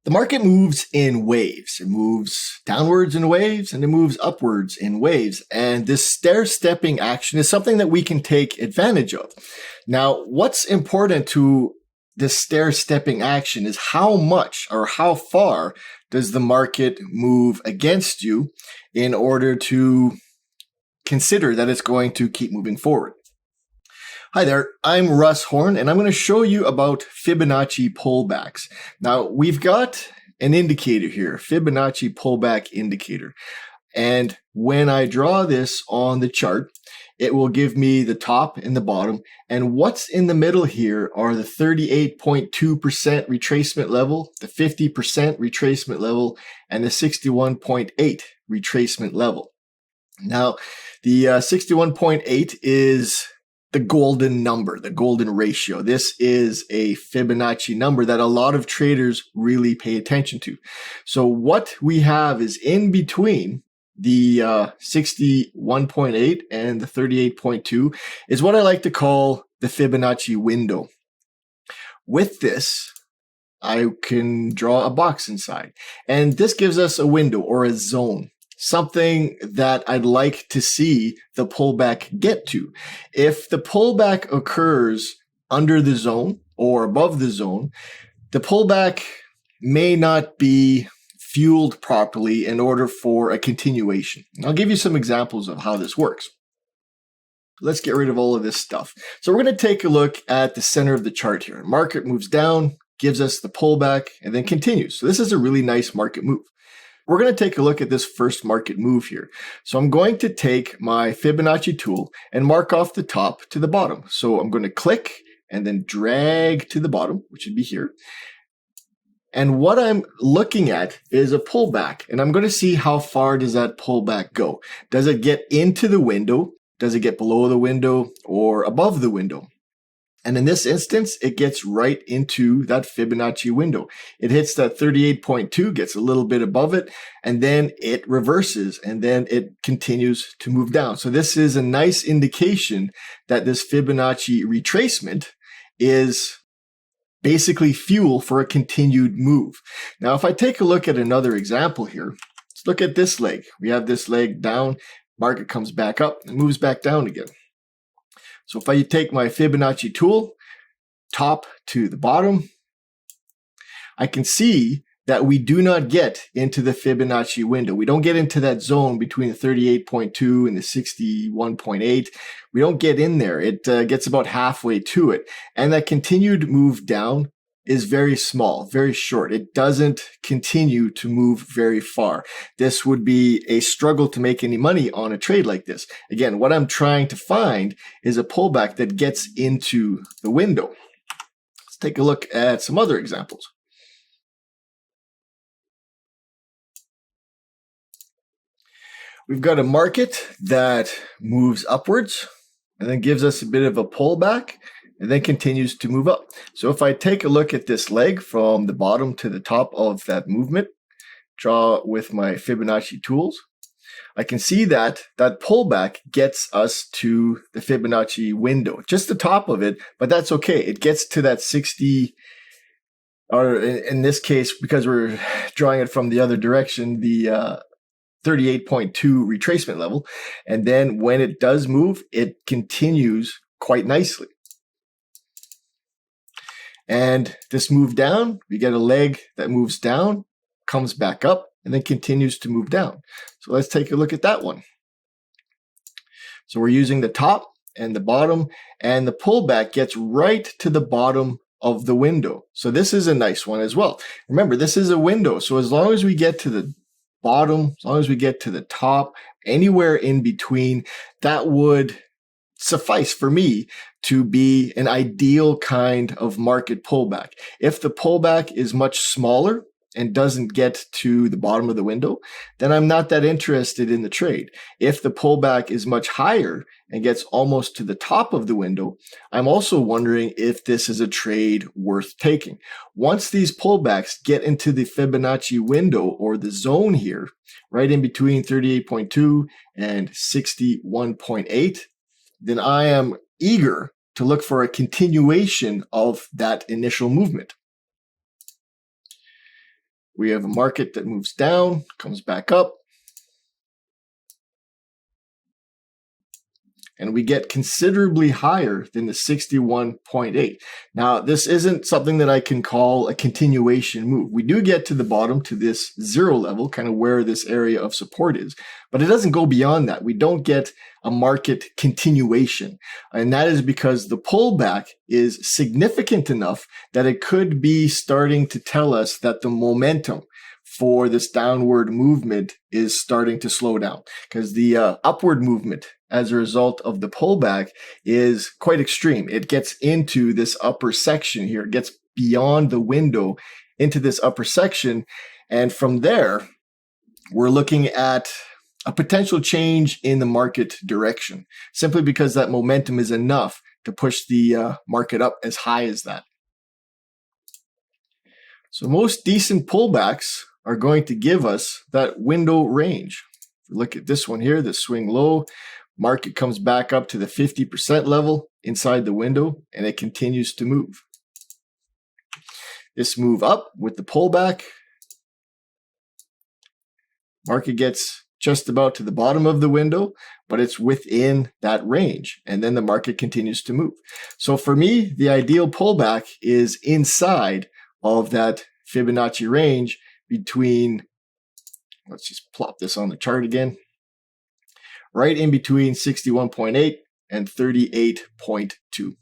The market moves in waves. It moves downwards in waves and it moves upwards in waves. And this stair-stepping action is something that we can take advantage of. Now, what's important to this stair-stepping action is how much or how far does the market move against you in order to consider that it's going to keep moving forward. Hi there, I'm Russ Horn, and I'm going to show you about Fibonacci pullbacks. Now, we've got an indicator here, Fibonacci pullback indicator. And when I draw this on the chart, it will give me the top and the bottom. And what's in the middle here are the 38.2% retracement level, the 50% retracement level, and the 61.8 retracement level. Now, the 61.8 is the golden number, the golden ratio. This is a Fibonacci number that a lot of traders really pay attention to. So what we have is in between the 61.8 and the 38.2 is what I like to call the Fibonacci window. With this, I can draw a box inside, and this gives us a window or a zone. Something that I'd like to see the pullback get to. If the pullback occurs under the zone or above the zone, the pullback may not be fueled properly in order for a continuation. I'll give you some examples of how this works. Let's get rid of all of this stuff. So we're going to take a look at the center of the chart here. Market moves down, gives us the pullback, and then continues. So this is a really nice market move. We're going to take a look at this first market move here. So I'm going to take my Fibonacci tool and mark off the top to the bottom. So I'm going to click and then drag to the bottom, which would be here. And what I'm looking at is a pullback, and I'm going to see how far does that pullback go. Does it get into the window? Does it get below the window or above the window? And in this instance, it gets right into that Fibonacci window. It hits that 38.2, gets a little bit above it, and then it reverses, and then it continues to move down. So this is a nice indication that this Fibonacci retracement is basically fuel for a continued move. Now, if I take a look at another example here, let's look at this leg. We have this leg down, market comes back up and moves back down again. So if I take my Fibonacci tool, top to the bottom, I can see that we do not get into the Fibonacci window. We don't get into that zone between the 38.2 and the 61.8. We don't get in there. It gets about halfway to it. And that continued move down is very small, very short. It doesn't continue to move very far. This would be a struggle to make any money on a trade like this. Again, what I'm trying to find is a pullback that gets into the window. Let's take a look at some other examples. We've got a market that moves upwards and then gives us a bit of a pullback and then continues to move up. So if I take a look at this leg from the bottom to the top of that movement, draw with my Fibonacci tools, I can see that that pullback gets us to the Fibonacci window, just the top of it, but that's okay. It gets to that 60, or in this case, because we're drawing it from the other direction, the 38.2 retracement level. And then when it does move, it continues quite nicely. And this move down, we get a leg that moves down, comes back up, and then continues to move down. So let's take a look at that one. So we're using the top and the bottom, and the pullback gets right to the bottom of the window. So this is a nice one as well. Remember, this is a window. So as long as we get to the bottom, as long as we get to the top, anywhere in between, that would suffice for me to be an ideal kind of market pullback. If the pullback is much smaller and doesn't get to the bottom of the window, then I'm not that interested in the trade. If the pullback is much higher and gets almost to the top of the window, I'm also wondering if this is a trade worth taking. Once these pullbacks get into the Fibonacci window or the zone here, right in between 38.2 and 61.8, then I am eager to look for a continuation of that initial movement. We have a market that moves down, comes back up, and we get considerably higher than the 61.8. Now, this isn't something that I can call a continuation move. We do get to the bottom, to this zero level, kind of where this area of support is, but it doesn't go beyond that. We don't get a market continuation. And that is because the pullback is significant enough that it could be starting to tell us that the momentum for this downward movement is starting to slow down, because the upward movement as a result of the pullback is quite extreme. It gets into this upper section here. It gets beyond the window into this upper section. And from there, we're looking at a potential change in the market direction, simply because that momentum is enough to push the market up as high as that. So most decent pullbacks are going to give us that window range. Look at this one here, the swing low. Market comes back up to the 50% level inside the window, and it continues to move. This move up with the pullback, market gets just about to the bottom of the window, but it's within that range, and then the market continues to move. So for me, the ideal pullback is inside of that Fibonacci range between, let's just plop this on the chart again, right in between 61.8 and 38.2.